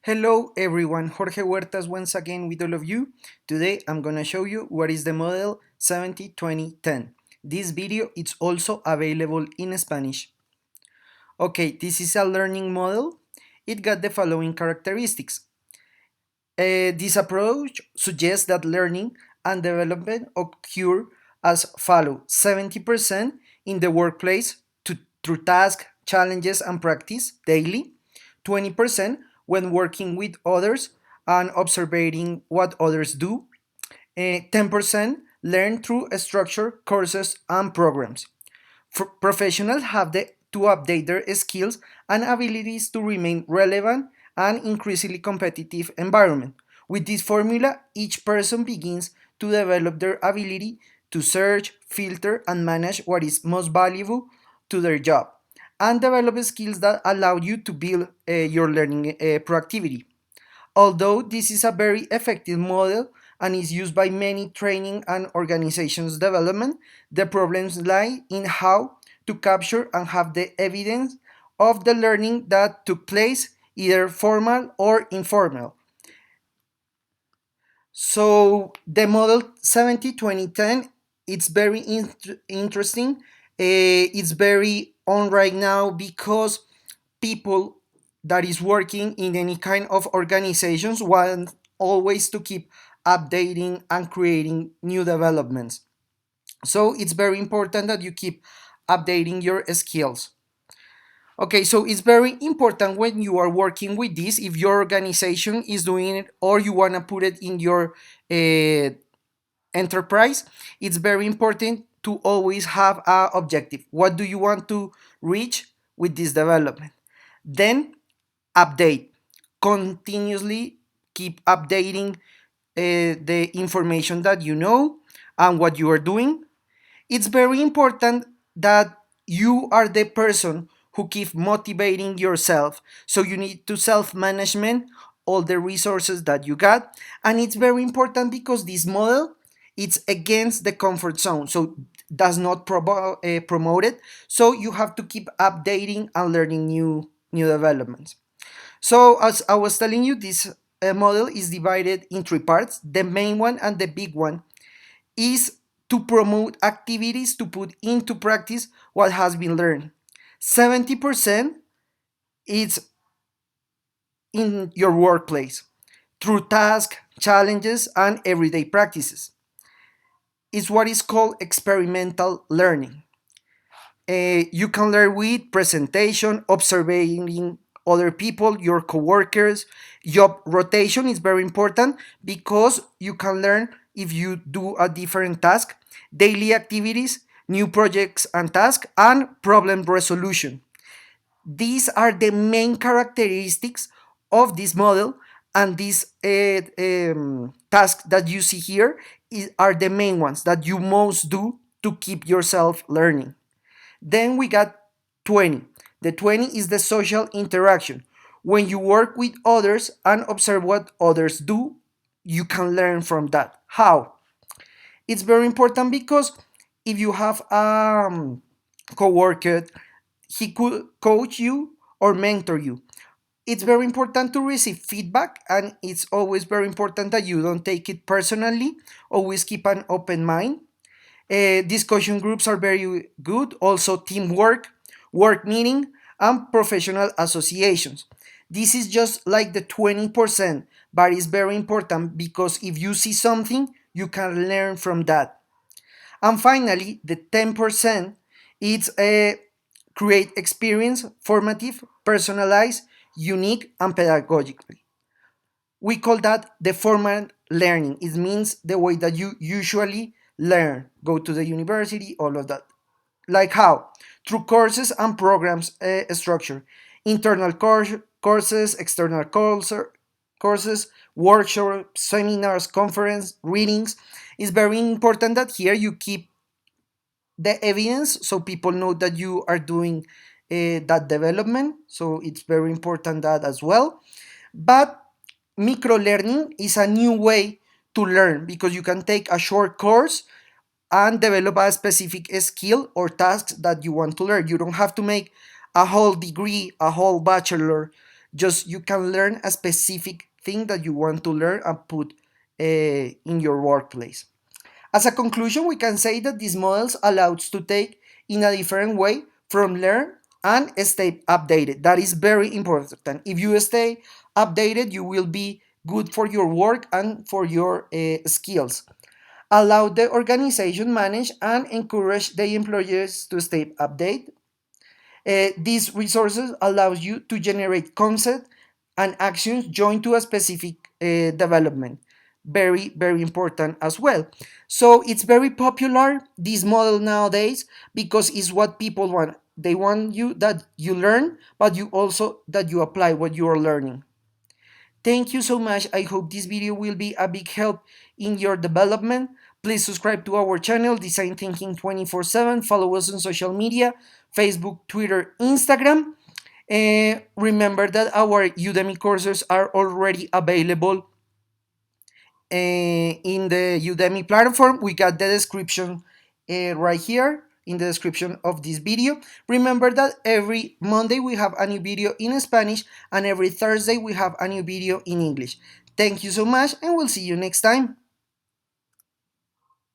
Hello everyone, Jorge Huertas once again with all of you. Today I'm gonna show you what is the model 70-20-10. This video is also available in Spanish. Okay, this is a learning model. It got the following characteristics. This approach suggests that learning and development occur as follow 70% in the workplace through tasks, challenges, and practice daily, 20% when working with others and observing what others do, 10% learn through structured courses and programs. Professionals have to update their skills and abilities to remain relevant and increasingly competitive environment. With this formula, each person begins to develop their ability to search, filter, and manage what is most valuable to their job, and develop skills that allow you to build your learning proactivity. Although this is a very effective model and is used by many training and organizations development, the problems lie in how to capture and have the evidence of the learning that took place, either formal or informal. So the model 70-20-10, it's very interesting. It's very on right now because people that is working in any kind of organizations want always to keep updating and creating new developments. So it's very important that you keep updating your skills. Okay, so it's very important when you are working with this, if your organization is doing it or you want to put it in your uh, enterprise, it's very important to always have a objective. What do you want to reach with this development? Then update, continuously keep updating the information that you know and what you are doing. It's very important that you are the person who keep motivating yourself, so you need to self management all the resources that you got. And it's very important because this model, it's against the comfort zone, so does not promote it. So you have to keep updating and learning new developments. So as I was telling you, this model is divided in three parts. The main one and the big one is to promote activities to put into practice what has been learned. 70% is in your workplace through tasks, challenges, and everyday practices. It's what is called experimental learning. You can learn with presentation, observing other people, your coworkers. Job rotation is very important because you can learn if you do a different task, daily activities, new projects and tasks, and problem resolution. These are the main characteristics of this model, and these tasks that you see here are the main ones that you most do to keep yourself learning. Then we got 20. The 20 is the social interaction. When you work with others and observe what others do, you can learn from that. How? It's very important because if you have a coworker, he could coach you or mentor you. It's very important to receive feedback, and it's always very important that you don't take it personally. Always keep an open mind. Discussion groups are very good. Also, teamwork, work meeting, and professional associations. This is just like the 20%, but it's very important because if you see something, you can learn from that. And finally, the 10%, it's a create experience, formative, personalized, unique, and pedagogically. We call that the formal learning. It means the way that you usually learn, go to the university, all of that. Like how? Through courses and programs structure. Internal courses, external courses, workshops, seminars, conference, readings. It's very important that here you keep the evidence so people know that you are doing that development. So it's very important that as well. But micro learning is a new way to learn because you can take a short course and develop a specific skill or tasks that you want to learn. You don't have to make a whole degree, a whole bachelor. Just you can learn a specific thing that you want to learn and put in your workplace. As a conclusion, we can say that these models allow us to take in a different way from learn and stay updated. That is very important. If you stay updated, you will be good for your work and for your skills. Allow the organization manage and encourage the employees to stay updated. These resources allows you to generate concept and actions joined to a specific development. Very important as well. So it's very popular this model nowadays because it's what people want. They want you that you learn, but you also that you apply what you are learning. Thank you so much. I hope this video will be a big help in your development. Please subscribe to our channel, Design Thinking 24/7. Follow us on social media, Facebook, Twitter, Instagram. Remember that our Udemy courses are already available in the Udemy platform. We got the description right here in the description of this video. Remember that every Monday we have a new video in Spanish and every Thursday we have a new video in English. Thank you so much and we'll see you next time.